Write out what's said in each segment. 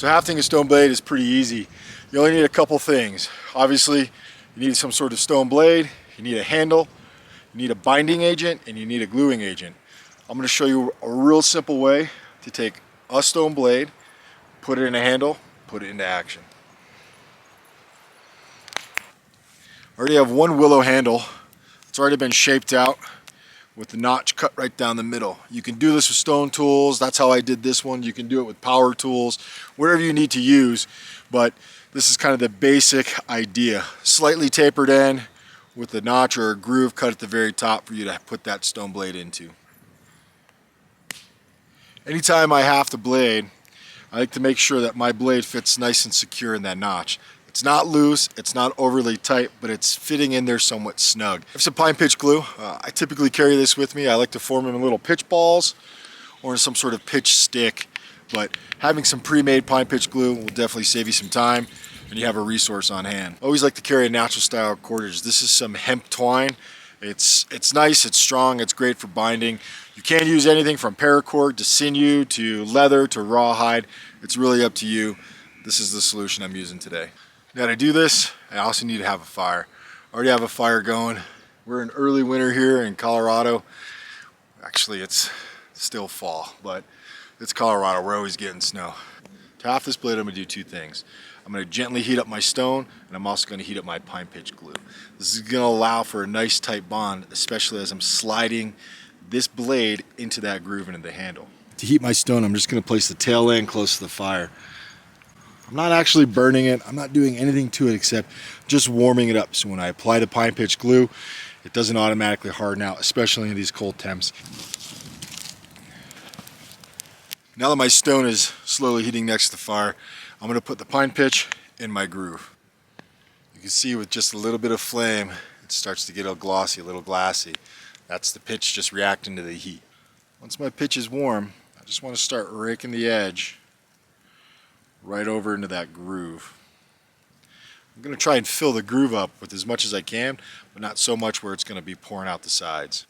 So hafting a stone blade is pretty easy. You only need a couple things. Obviously, you need some sort of stone blade, you need a handle, you need a binding agent, and you need a gluing agent. I'm going to show you a real simple way to take a stone blade, put it in a handle, put it into action. I already have one willow handle. It's already been shaped out with the notch cut right down the middle. You can do this with stone tools. That's how I did this one. You can do it with power tools, whatever you need to use, but this is kind of the basic idea. Slightly tapered end with a notch or a groove cut at the very top for you to put that stone blade into. Anytime I haft a blade, I like to make sure that my blade fits nice and secure in that notch. It's not loose, it's not overly tight, but it's fitting in there somewhat snug. I have some pine pitch glue. I typically carry this with me. I like to form them in little pitch balls or in some sort of pitch stick, but having some pre-made pine pitch glue will definitely save you some time and you have a resource on hand. I always like to carry a natural style cordage. This is some hemp twine. It's nice, it's strong, it's great for binding. You can use anything from paracord to sinew to leather to rawhide. It's really up to you. This is the solution I'm using today. Now to do this, I also need to have a fire. I already have a fire going. We're in early winter here in Colorado. Actually, it's still fall, but it's Colorado. We're always getting snow. To haft this blade, I'm going to do two things. I'm going to gently heat up my stone, and I'm also going to heat up my pine pitch glue. This is going to allow for a nice tight bond, especially as I'm sliding this blade into that groove and into the handle. To heat my stone, I'm just going to place the tail end close to the fire. I'm not actually burning it. I'm not doing anything to it except just warming it up. So when I apply the pine pitch glue, it doesn't automatically harden out, especially in these cold temps. Now that my stone is slowly heating next to the fire, I'm going to put the pine pitch in my groove. You can see with just a little bit of flame, it starts to get a glossy, a little glassy. That's the pitch just reacting to the heat. Once my pitch is warm, I just want to start raking the edge right over into that groove. I'm going to try and fill the groove up with as much as I can, but not so much where it's going to be pouring out the sides.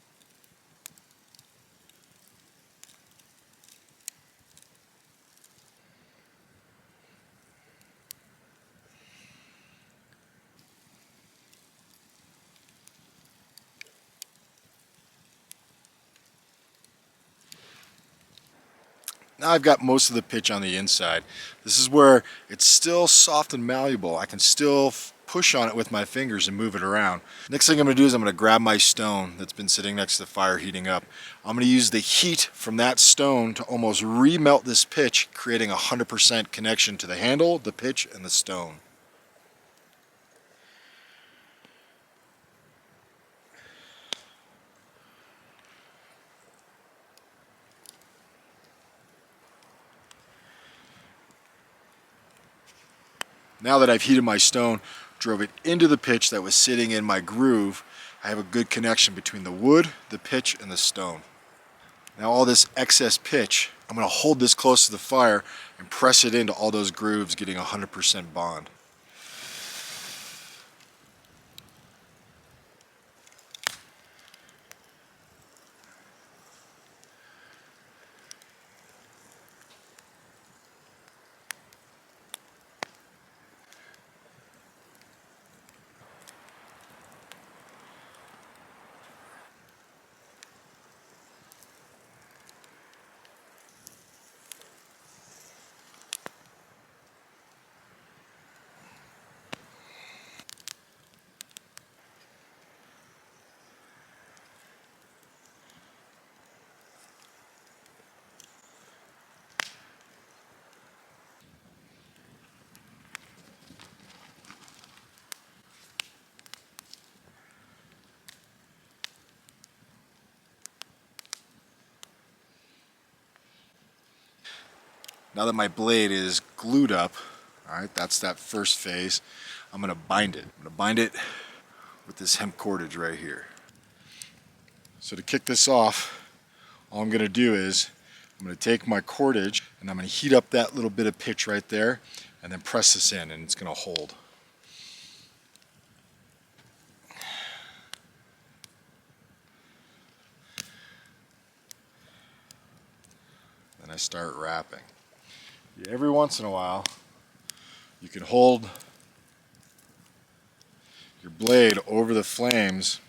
Now I've got most of the pitch on the inside. This is where it's still soft and malleable. I can still push on it with my fingers and move it around. Next thing I'm going to do is I'm going to grab my stone that's been sitting next to the fire heating up. I'm going to use the heat from that stone to almost remelt this pitch, creating a 100% connection to the handle, the pitch, and the stone. Now that I've heated my stone, drove it into the pitch that was sitting in my groove, I have a good connection between the wood, the pitch, and the stone. Now all this excess pitch, I'm going to hold this close to the fire and press it into all those grooves, getting a 100% bond. Now that my blade is glued up, all right, that's that first phase, I'm going to bind it. I'm going to bind it with this hemp cordage right here. So to kick this off, all I'm going to do is I'm going to take my cordage and I'm going to heat up that little bit of pitch right there and then press this in and it's going to hold. Then I start wrapping. Every once in a while, you can hold your blade over the flames.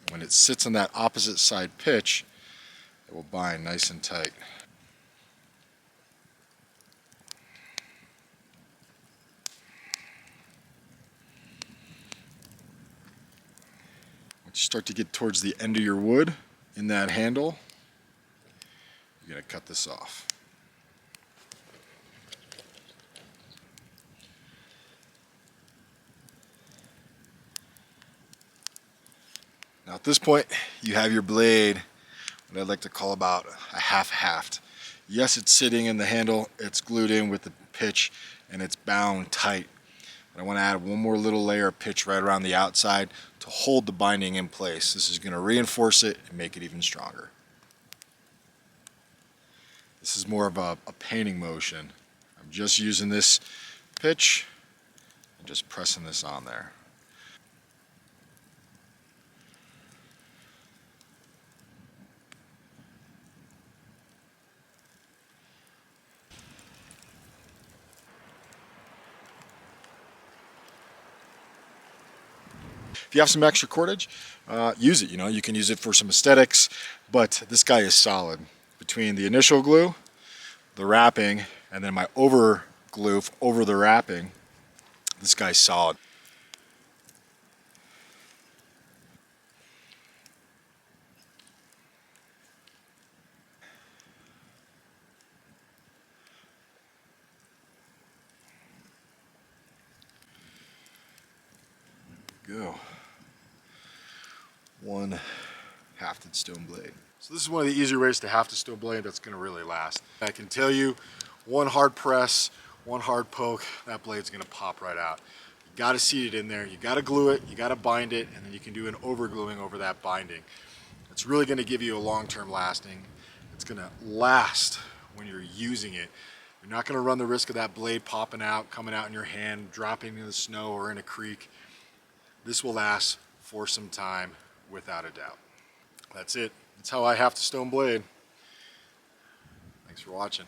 When it sits on that opposite side pitch, it will bind nice and tight. Once you start to get towards the end of your wood in that handle, you're going to cut this off. Now at this point, you have your blade, what I'd like to call about a half haft. Yes, it's sitting in the handle, it's glued in with the pitch, and it's bound tight. But I want to add one more little layer of pitch right around the outside to hold the binding in place. This is going to reinforce it and make it even stronger. This is more of a painting motion. I'm just using this pitch and just pressing this on there. If you have some extra cordage, use it. You can use it for some aesthetics, but this guy is solid. Between the initial glue, the wrapping, and then my over glue over the wrapping, this guy's solid. Go. One hafted stone blade. So this is one of the easier ways to haft a stone blade that's going to really last. I can tell you, one hard press, one hard poke, that blade's going to pop right out. You got to seat it in there, you got to glue it, you got to bind it, and then you can do an over gluing over that binding. It's really going to give you a long-term lasting. It's going to last when you're using it. You're not going to run the risk of that blade popping out, coming out in your hand, dropping in the snow or in a creek. This will last for some time, without a doubt. That's it. That's how I haft a stone blade. Thanks for watching.